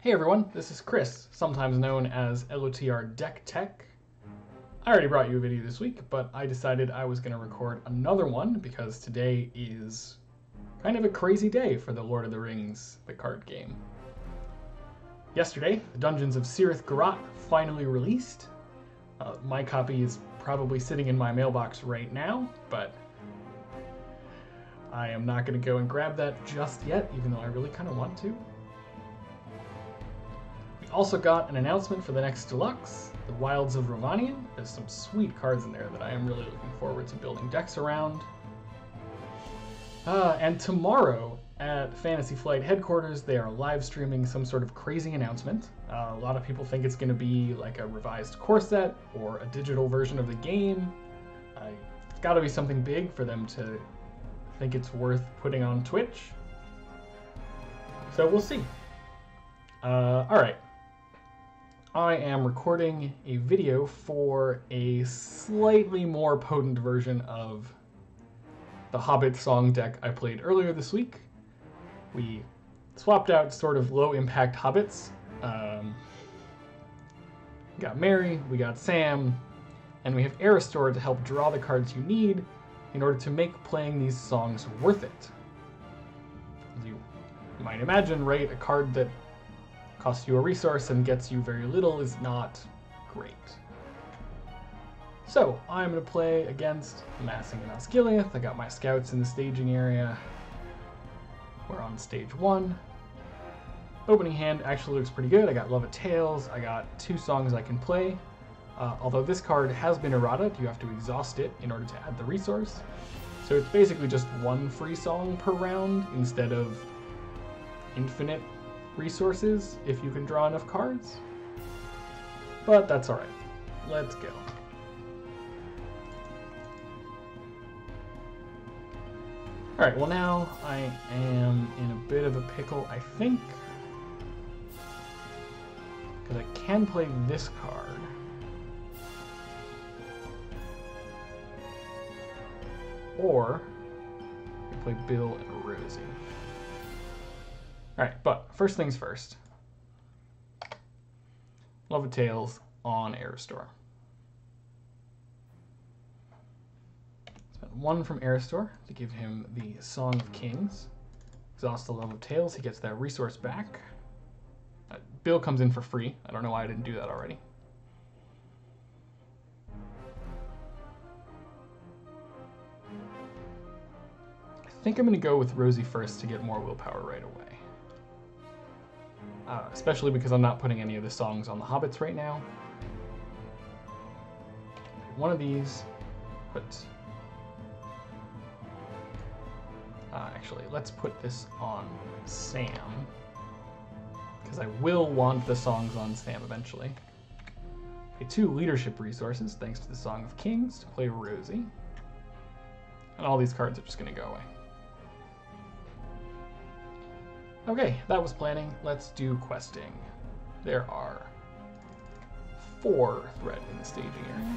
Hey everyone, this is Chris, sometimes known as LOTR Deck Tech. I already brought you a video this week, but I decided I was going to record another one because today is kind of a crazy day for the Lord of the Rings, the card game. Yesterday, the Dungeons of Cirith Garrote finally released. My copy is probably sitting in my mailbox right now, but I am not going to go and grab that just yet, even though I really kind of want to. We also got an announcement for the next deluxe, the Wilds of Rhovanion. There's some sweet cards in there that I am really looking forward to building decks around. And tomorrow at Fantasy Flight headquarters, they are live streaming some sort of crazy announcement. A lot of people think it's going to be like a revised core set or a digital version of the game. It's got to be something big for them to think it's worth putting on Twitch. So we'll see. Alright. I am recording a video for a slightly more potent version of the Hobbit song deck I played earlier this week. We swapped out sort of low-impact Hobbits. We got Merry, we got Sam, and we have Erestor to help draw the cards you need in order to make playing these songs worth it. As you might imagine, right, a card that costs you a resource and gets you very little is not great. So, I'm going to play against Massing and Osgiliath. I got my scouts in the staging area. We're on stage 1. Opening hand actually looks pretty good. I got Love of Tales. I got 2 songs I can play. Although this card has been errata, you have to exhaust it in order to add the resource. So it's basically just 1 free song per round instead of infinite resources if you can draw enough cards. But that's alright. Let's go. Alright, well now I am in a bit of a pickle, I think. Because I can play this card. Or I can play Bill and Rosie. Alright, but first things first. Love of Tales on Erestor. Spent 1 from Erestor to give him the Song of Kings. Exhaust the Love of Tales, he gets that resource back. Bill comes in for free. I don't know why I didn't do that already. I think I'm going to go with Rosie first to get more willpower right away. Especially because I'm not putting any of the songs on the Hobbits right now. One of these, put... actually, let's put this on Sam. Because I will want the songs on Sam eventually. Pay 2 leadership resources, thanks to the Song of Kings, to play Rosie. And all these cards are just going to go away. Okay, that was planning. Let's do questing. There are 4 threat in the staging area.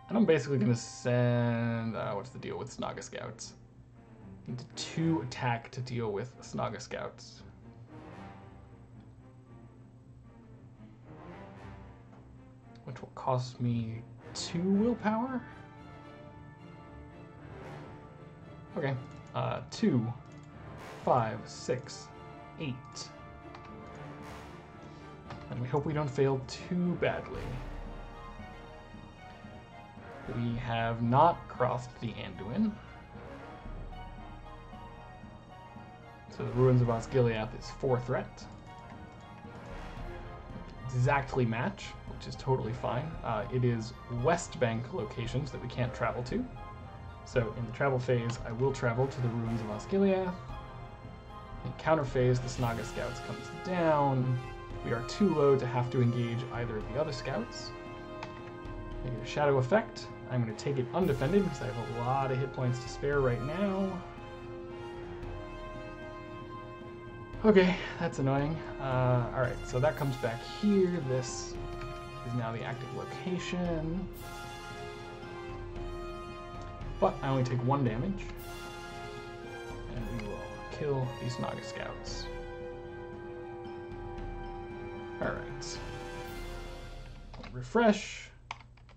And I'm basically going to send... what's the deal with Snaga Scouts? Need 2 attack to deal with Snaga Scouts. Which will cost me 2 willpower? Okay, 2... 5, 6, 8. And we hope we don't fail too badly. We have not crossed the Anduin. So the Ruins of Osgiliath is 4 threat. Exactly match, which is totally fine. It is West Bank locations that we can't travel to. So in the travel phase, I will travel to the Ruins of Osgiliath. In counter phase, the Snaga Scouts comes down. We are too low to have to engage either of the other scouts. Negative Shadow Effect. I'm going to take it undefended because I have a lot of hit points to spare right now. Okay, that's annoying. Alright, so that comes back here. This is now the active location. But I only take 1 damage. And we will kill these Snaga Scouts. Alright. Refresh,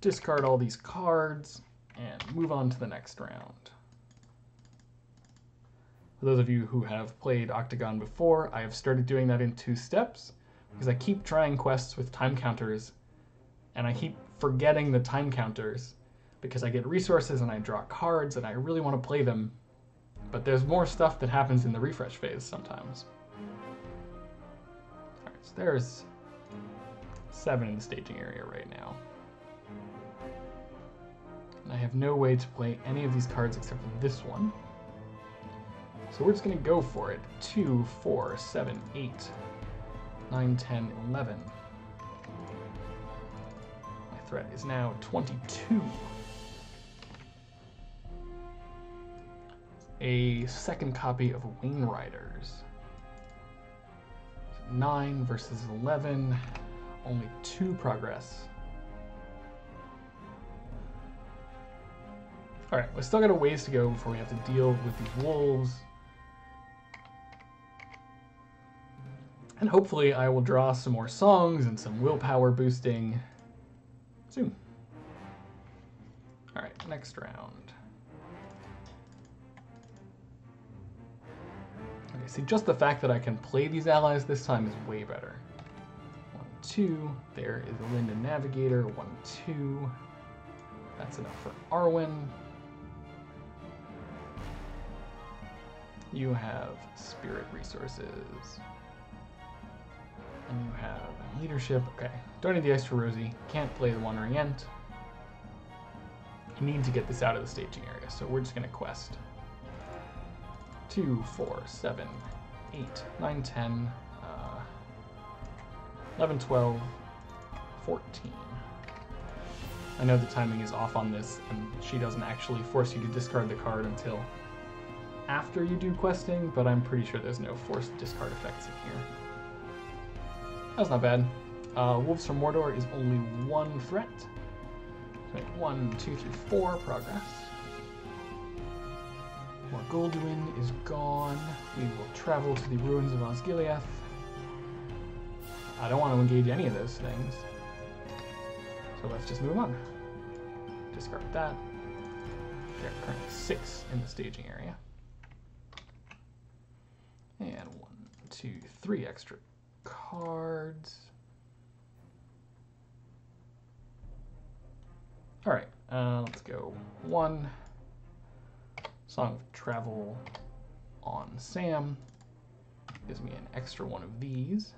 discard all these cards, and move on to the next round. For those of you who have played Octagon before, I have started doing that in 2 steps, because I keep trying quests with time counters, and I keep forgetting the time counters, because I get resources and I draw cards and I really want to play them, but there's more stuff that happens in the refresh phase sometimes. Alright, so there's 7 in the staging area right now. And I have no way to play any of these cards except for this one. So we're just going to go for it. 2, 4, 7, 8, 9, 10, 11. My threat is now 22. A second copy of Wayne Riders. 9 versus 11. Only 2 progress. Alright, we still got a ways to go before we have to deal with these wolves. And hopefully I will draw some more songs and some willpower boosting soon. Alright, next round. Okay, see, just the fact that I can play these allies this time is way better. 1, 2, there is the Linden Navigator, 1, 2. That's enough for Arwen. You have Spirit Resources. And you have Leadership. Okay, don't need the extra Rosie. Can't play the Wandering Ent. You need to get this out of the staging area, so we're just going to quest. 2, 4, 7, 8, 9, 10, 11, 12, 14. I know the timing is off on this, and she doesn't actually force you to discard the card until after you do questing, but I'm pretty sure there's no forced discard effects in here. That's not bad. Wolves from Mordor is only 1 threat. So 1, 2, 3, 4 progress. Morgulduin is gone. We will travel to the ruins of Osgiliath. I don't want to engage any of those things. So let's just move on. Discard that. There are currently 6 in the staging area. And 1, 2, 3 extra cards. Alright, let's go. 1. Song of Travel on Sam. Gives me an extra one of these.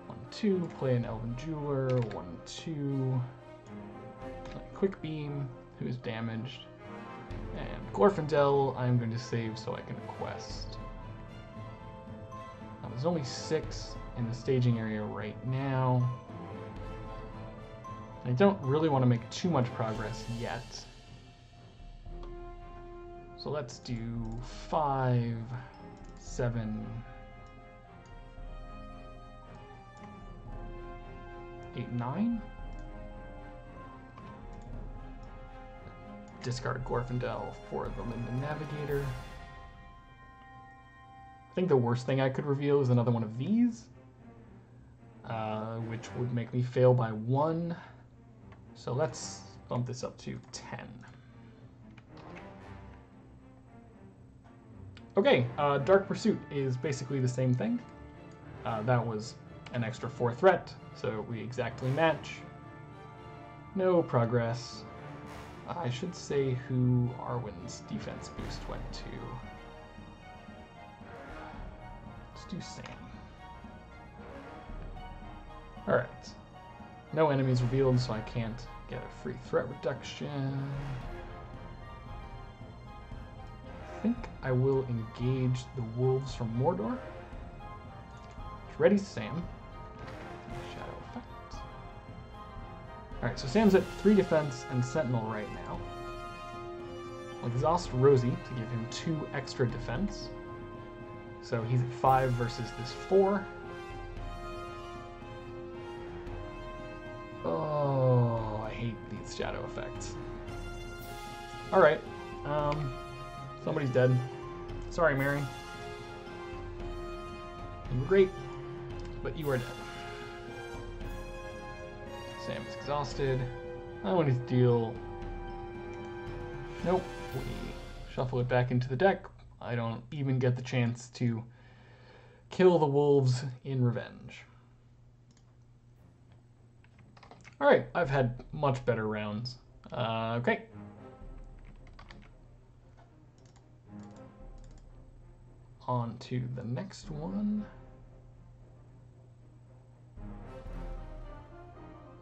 One, 2, play an Elven Jeweler. 1, 2. Quick Beam, who is damaged. And Glorfindel, I'm going to save so I can quest. Now, there's only 6 in the staging area right now. I don't really want to make too much progress yet. So let's do 5, 7, 8, 9. Discard Glorfindel for the Linden Navigator. I think the worst thing I could reveal is another one of these, which would make me fail by 1. So let's bump this up to 10. Okay, Dark Pursuit is basically the same thing. That was an extra 4 threat, so we exactly match. No progress. I should say who Arwen's defense boost went to. Let's do Sam. Alright. No enemies revealed, so I can't get a free threat reduction. I think I will engage the wolves from Mordor. Ready, Sam. Shadow effect. Alright, so Sam's at 3 defense and Sentinel right now. I'll exhaust Rosie to give him 2 extra defense. So he's at 5 versus this 4. Oh, I hate these shadow effects. Alright, Somebody's dead. Sorry, Mary. You were great, but you are dead. Sam is exhausted. I want to deal... Nope. We shuffle it back into the deck. I don't even get the chance to kill the wolves in revenge. Alright, I've had much better rounds. Okay. On to the next one.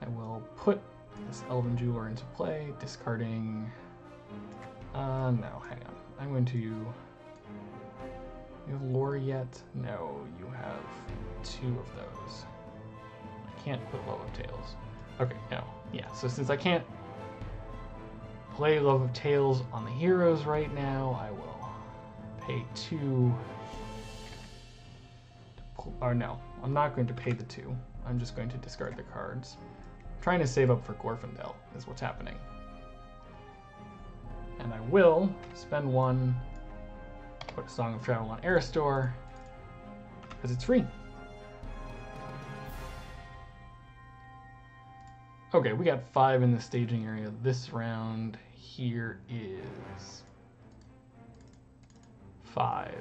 I will put this Elven Jeweler into play, discarding... no, hang on. I'm going to... You have lore yet? No, you have 2 of those. I can't put Love of Tales. Okay, no. Yeah, so since I can't play Love of Tales on the heroes right now, I will pay 2... Or no, I'm not going to pay the 2. I'm just going to discard the cards. I'm trying to save up for Glorfindel is what's happening. And I will spend 1, put a Song of Travel on Erestor, because it's free. Okay, we got 5 in the staging area this round. Here is 5,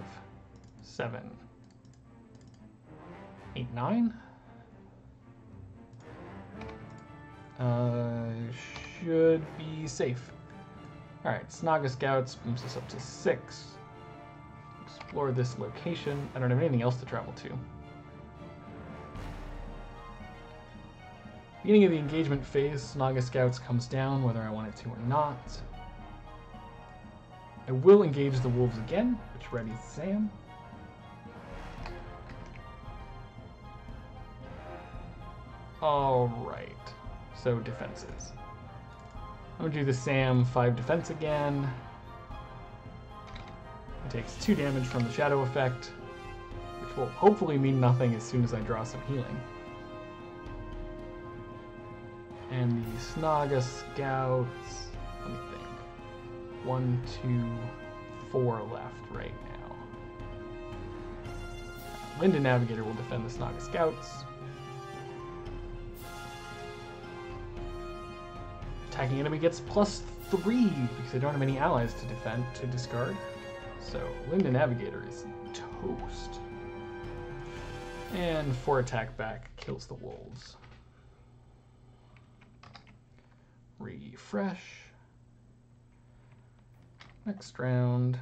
7, 8, 9. Should be safe. Alright, Snaga Scouts moves us up to 6. Explore this location. I don't have anything else to travel to. Beginning of the engagement phase, Snaga Scouts comes down whether I want it to or not. I will engage the wolves again, which readies Sam. Alright, so defenses. I'm going to do the Sam 5 defense again. It takes 2 damage from the shadow effect, which will hopefully mean nothing as soon as I draw some healing. And the Snaga Scouts, let me think. 1, 2, 4 left right now. Linda Navigator will defend the Snaga Scouts. Attacking enemy gets +3 because I don't have any allies to discard. So Linda Navigator is toast. And 4 attack back kills the wolves. Refresh. Next round.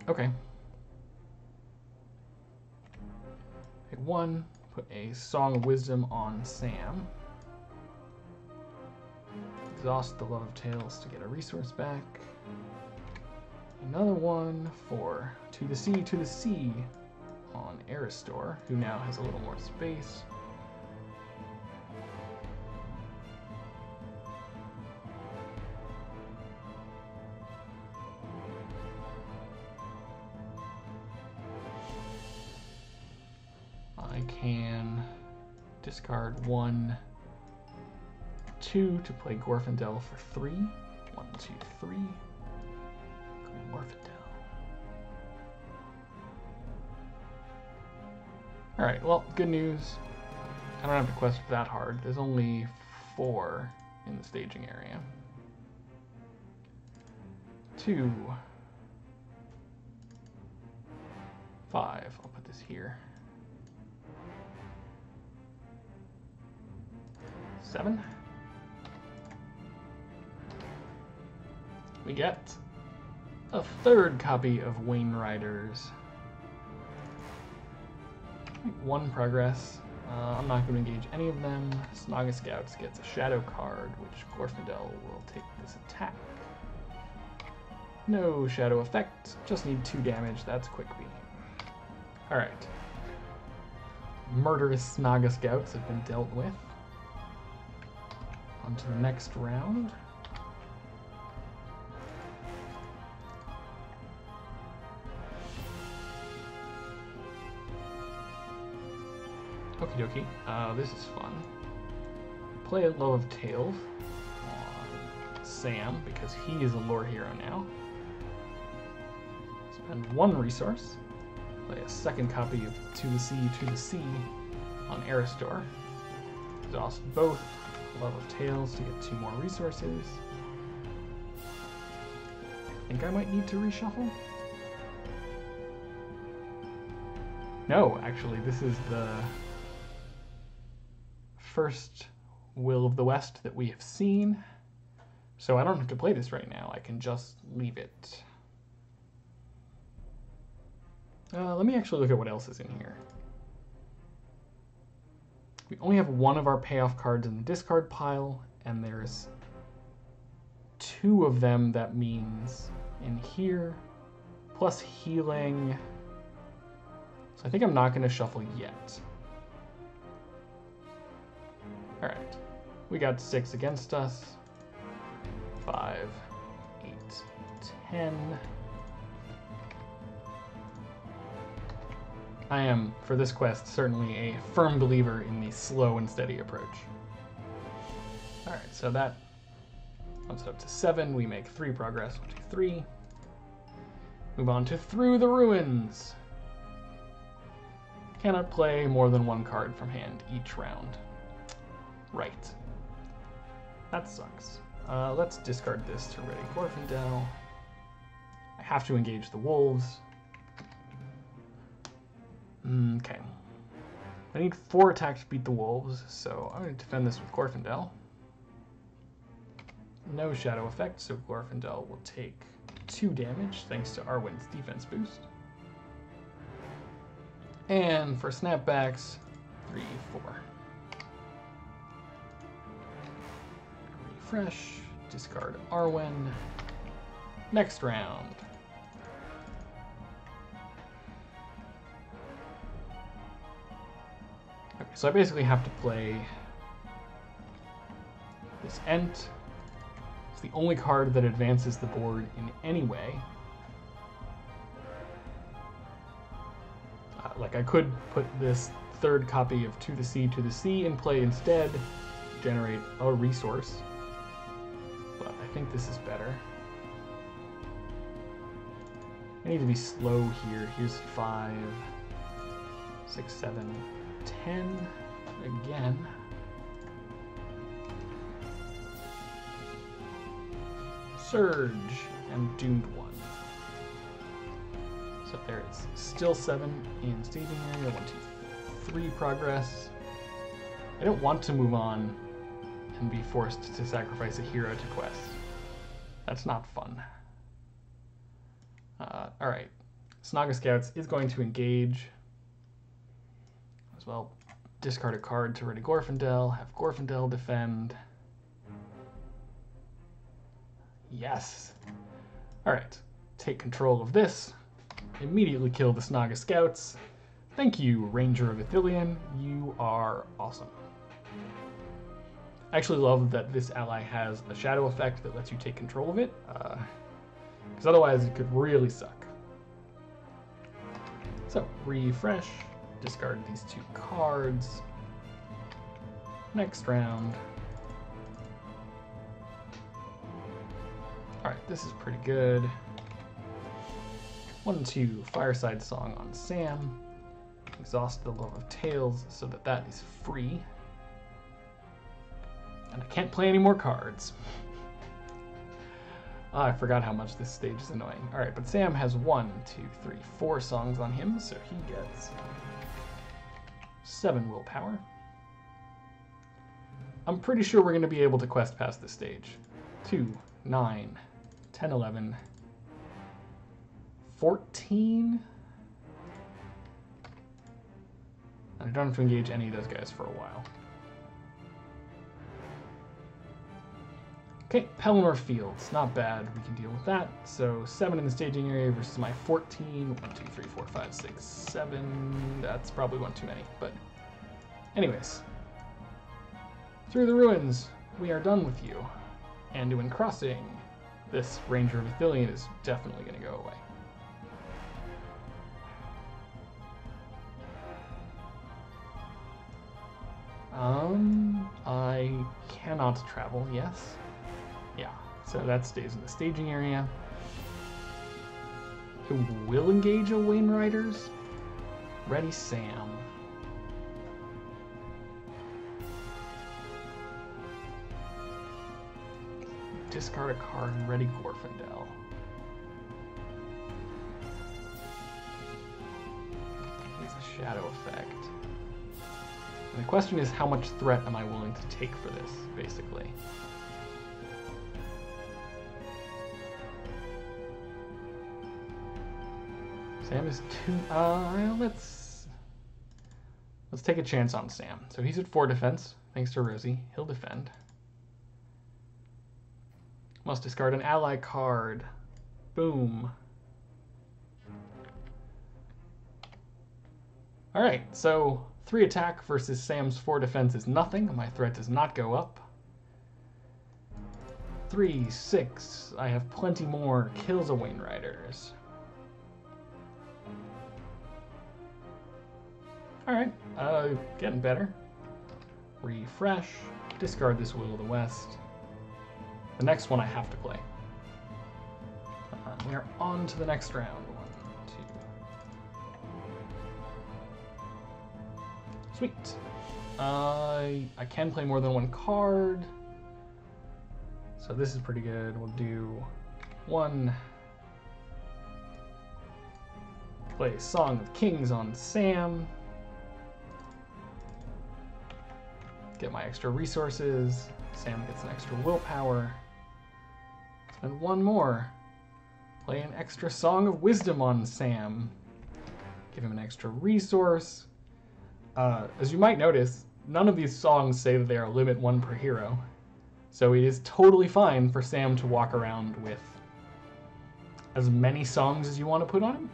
Okay. Pick 1, put a Song of Wisdom on Sam. Exhaust the Love of Tales to get a resource back. Another one for To the Sea on Erestor, who now has a little more space. I can discard 1, 2 to play Glorfindel for 3. 1, 2, 3. Glorfindel. Alright, well, good news. I don't have to quest that hard. There's only 4 in the staging area. 2, 5. I'll put this here. 7. We get a 3rd copy of Wayne Riders. 1 progress. I'm not going to engage any of them. Snaga Scouts gets a shadow card, which Glorfindel will take this attack. No shadow effect, just need 2 damage, that's quick beam. Alright. Murderous Snaga Scouts have been dealt with. On to the next round. Okie dokie. This is fun. play a Love of Tales on Sam, because he is a lore hero now. Spend 1 resource. Play a second copy of To the Sea on Erestor. Exhaust both Love of Tales to get 2 more resources. Think I might need to reshuffle? No, actually, this is the first Will of the West that we have seen. So I don't have to play this right now. I can just leave it. Let me actually look at what else is in here. We only have 1 of our payoff cards in the discard pile, and there's 2 of them. That means in here, plus healing. So I think I'm not going to shuffle yet. All right, we got 6 against us. 5, 8, 10. I am, for this quest, certainly a firm believer in the slow and steady approach. Alright, so that bumps it up to 7. We make 3 progress. 1, 2, 3. Move on to Through the Ruins. Cannot play more than 1 card from hand each round. Right. That sucks. Let's discard this to ready Glorfindel. I have to engage the wolves. Okay. I need 4 attack to beat the wolves, so I'm going to defend this with Glorfindel. No shadow effect, so Glorfindel will take 2 damage thanks to Arwen's defense boost. And for snapbacks, 3, 4. Refresh, discard Arwen. Next round. Okay, so I basically have to play this Ent. It's the only card that advances the board in any way. Like I could put this 3rd copy of To the Sea in play instead, generate a resource, but I think this is better. I need to be slow here. Here's 5, 6, 7, 10 again. Surge and Doomed 1. So there it's still 7 in staging area. 1, 2, 3 progress. I don't want to move on and be forced to sacrifice a hero to quest. That's not fun. Alright. Snaga Scouts is going to engage. As well, discard a card to ready Glorfindel, have Glorfindel defend. Yes. Alright, take control of this. Immediately kill the Snaga Scouts. Thank you, Ranger of Ithilien. You are awesome. I actually love that this ally has a shadow effect that lets you take control of it, because otherwise it could really suck. So, refresh, discard these 2 cards. Next round. Alright, this is pretty good. 1, 2, Fireside Song on Sam. Exhaust the Love of Tales so that that is free. And I can't play any more cards. I forgot how much this stage is annoying. Alright, but Sam has 1, 2, 3, 4 songs on him, so he gets 7 willpower. I'm pretty sure we're going to be able to quest past this stage. 2, 9, 10, 11, 14? And I don't have to engage any of those guys for a while. Okay, Pelennor Fields, not bad, we can deal with that. So 7 in the staging area versus my 14, 1, 2, 3, 4, 5, 6, 7, that's probably 1 too many, but anyways. Through the Ruins, we are done with you. Anduin Crossing, this Ranger of Ithilien is definitely going to go away. I cannot travel, yes. Yeah, so that stays in the staging area. It will engage a Wainwriters. Ready Sam. Discard a card and ready Glorfindel. It's a shadow effect. And the question is, how much threat am I willing to take for this, basically? Sam is two. Let's take a chance on Sam. So he's at 4 defense, thanks to Rosie. He'll defend. Must discard an ally card. Boom. Alright, so 3 attack versus Sam's 4 defense is nothing. My threat does not go up. 3, 6. I have plenty more. Kills a Wainwriters. Alright, getting better. Refresh. Discard this Will of the West. The next one I have to play. We are on to the next round. 1, 2. Sweet. I can play more than 1 card. So this is pretty good. We'll do 1. Play Song of Kings on Sam. Get my extra resources. Sam gets an extra willpower. Spend 1 more. Play an extra Song of Wisdom on Sam. Give him an extra resource. As you might notice, none of these songs say that they are limit 1 per hero. So it is totally fine for Sam to walk around with as many songs as you want to put on him.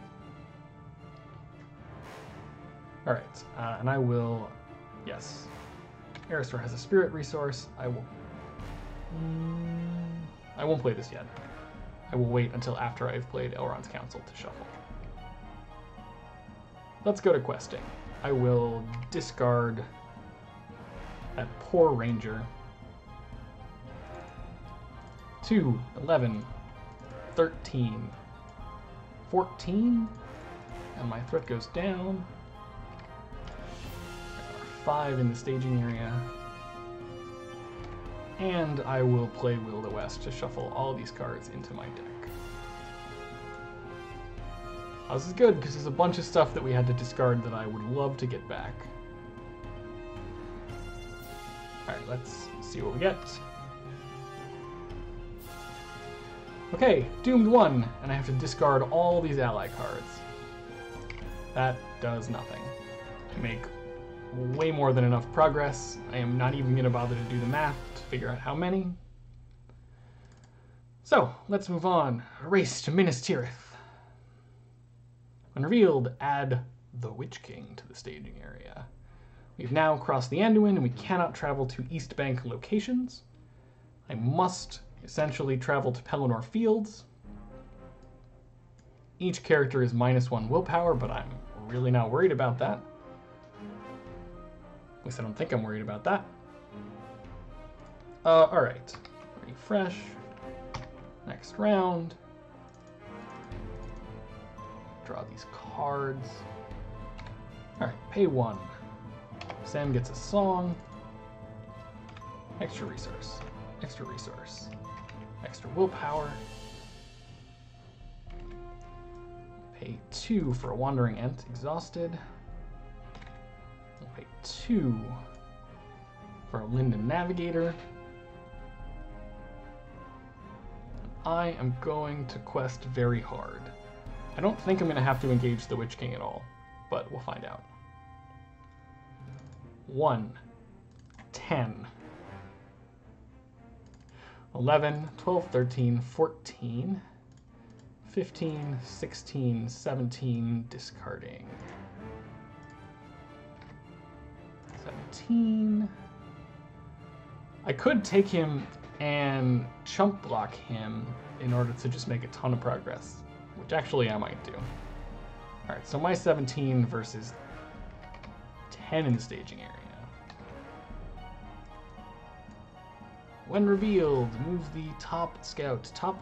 Alright, and I will... Yes. Erestor has a spirit resource. I won't play this yet. I will wait until after I've played Elrond's Council to shuffle. Let's go to questing. I will discard that poor ranger. 2, 11, 13, 14, and my threat goes down. 5 in the staging area. And I will play Will of the West to shuffle all these cards into my deck. This is good because there's a bunch of stuff that we had to discard that I would love to get back. Alright, let's see what we get. Okay, Doomed 1, and I have to discard all these ally cards. That does nothing. I make way more than enough progress. I am not even going to bother to do the math to figure out how many. So, let's move on. Race to Minas Tirith. When revealed, add the Witch King to the staging area. We've now crossed the Anduin and we cannot travel to East Bank locations. I must essentially travel to Pelennor Fields. Each character is -1 willpower, but I'm really not worried about that. At least I don't think I'm worried about that. Alright. Refresh. Next round. Draw these cards. Alright, pay 1. Sam gets a song. Extra resource. Extra resource. Extra willpower. Pay 2 for a Wandering Ent, exhausted. We'll pay 2 for a Linden Navigator. I am going to quest very hard. I don't think I'm going to have to engage the Witch King at all, but we'll find out. 1, 10, 11, 12, 13, 14, 15, 16, 17, discarding. 17. I could take him and chump block him in order to just make a ton of progress, which actually I might do. Alright, so my 17 versus 10 in the staging area. When revealed, move the top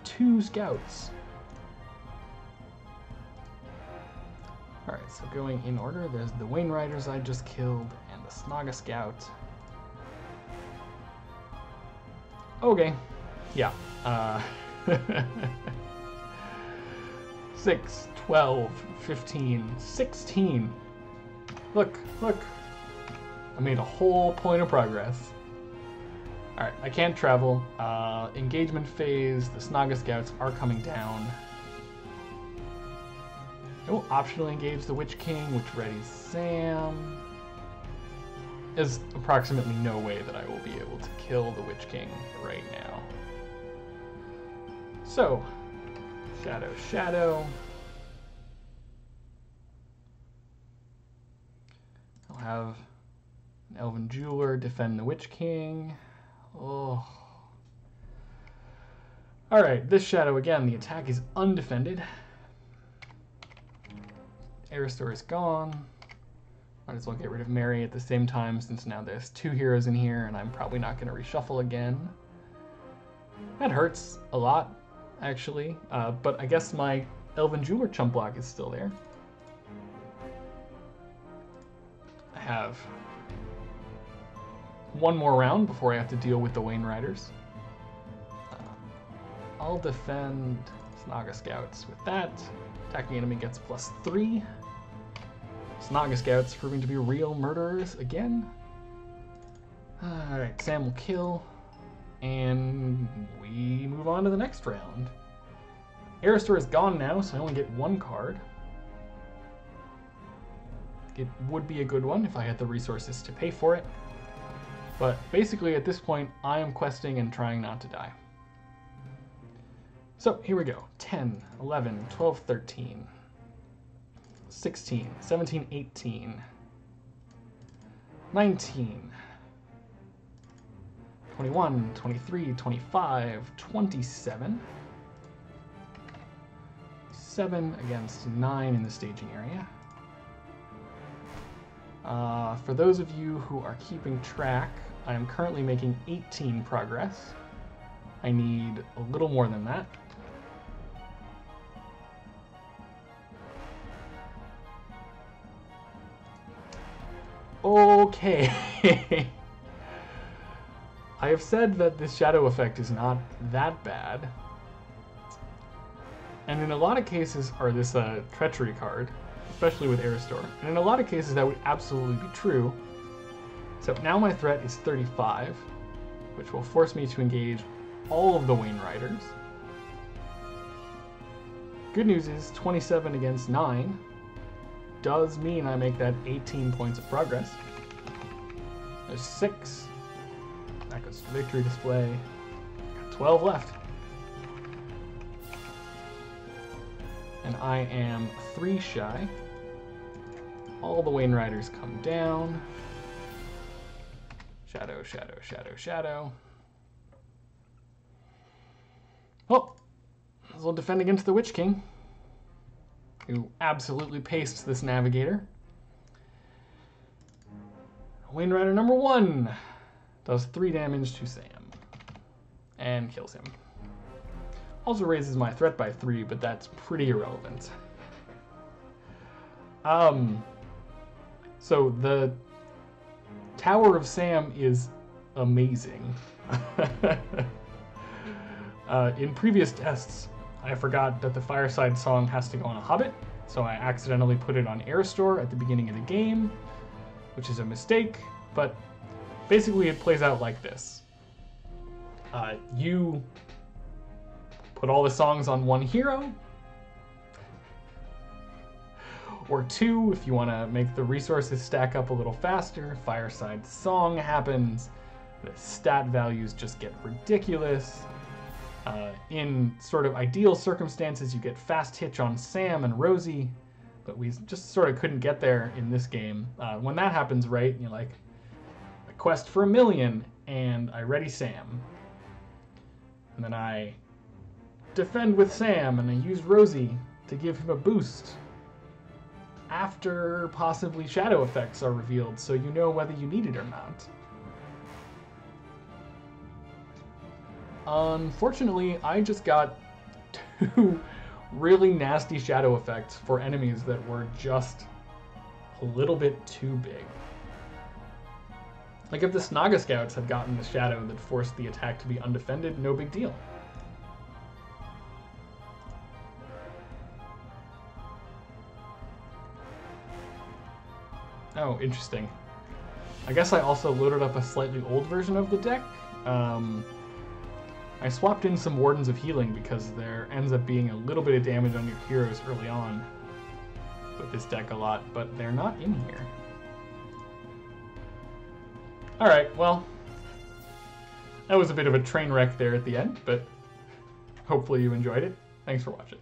two scouts. Alright, so going in order, there's the Wainriders I just killed, and the Snaga Scout. Okay, yeah. 6, 12, 15, 16. Look. I made a whole point of progress. Alright, I can't travel. Engagement phase, the Snaga Scouts are coming down. I will optionally engage the Witch King, which readies Sam. There's approximately no way that I will be able to kill the Witch King right now. So, Shadow. I'll have an Elven Jeweler defend the Witch King. Oh. Alright, this Shadow again, the attack is undefended. Erestor is gone. Might as well get rid of Mary at the same time, since now there's 2 heroes in here and I'm probably not going to reshuffle again. That hurts a lot, actually, but I guess my Elven Jeweler chump block is still there. I have one more round before I have to deal with the Wainriders. I'll defend Snaga Scouts with that. Attacking enemy gets +3. Snaga Scouts proving to be real murderers again. Alright, Sam will kill. And we move on to the next round. Erestor is gone now, so I only get 1 card. It would be a good one if I had the resources to pay for it. But basically at this point, I am questing and trying not to die. So here we go. 10, 11, 12, 13, 16, 17, 18, 19, 21, 23, 25, 27, 7 against 9 in the staging area. For those of you who are keeping track, I am currently making 18 progress. I need a little more than that. Okay. I have said that this shadow effect is not that bad. And in a lot of cases, or this treachery card, especially with Erestor, and in a lot of cases that would absolutely be true. So now my threat is 35, which will force me to engage all of the Wainriders. Good news is 27 against 9 does mean I make that 18 points of progress. There's 6. That goes to victory display. Got 12 left. And I am 3 shy. All the Wainriders come down. Shadow, shadow, shadow, shadow. Oh! Might as well defend against the Witch King, who absolutely pastes this navigator. Wainrider number 1 does 3 damage to Sam and kills him. Also raises my threat by 3, but that's pretty irrelevant. So the Tower of Sam is amazing. In previous tests, I forgot that the Fireside Song has to go on a hobbit, so I accidentally put it on Erestor at the beginning of the game, which is a mistake, but basically it plays out like this. You put all the songs on one hero, or 2 if you want to make the resources stack up a little faster. Fireside Song happens, the stat values just get ridiculous. In sort of ideal circumstances, you get fast hitch on Sam and Rosie, but we just sort of couldn't get there in this game. When that happens, right, you're like, a quest for 1,000,000, and I ready Sam. And then I defend with Sam, and I use Rosie to give him a boost after possibly shadow effects are revealed, so you know whether you need it or not. Unfortunately, I just got 2 really nasty shadow effects for enemies that were just a little bit too big. Like if the Snaga scouts had gotten the shadow that forced the attack to be undefended, no big deal. Oh, interesting. I guess I also loaded up a slightly old version of the deck. I swapped in some Wardens of Healing because there ends up being a little bit of damage on your heroes early on with this deck a lot, but they're not in here. Alright, well, that was a bit of a train wreck there at the end, but hopefully you enjoyed it. Thanks for watching.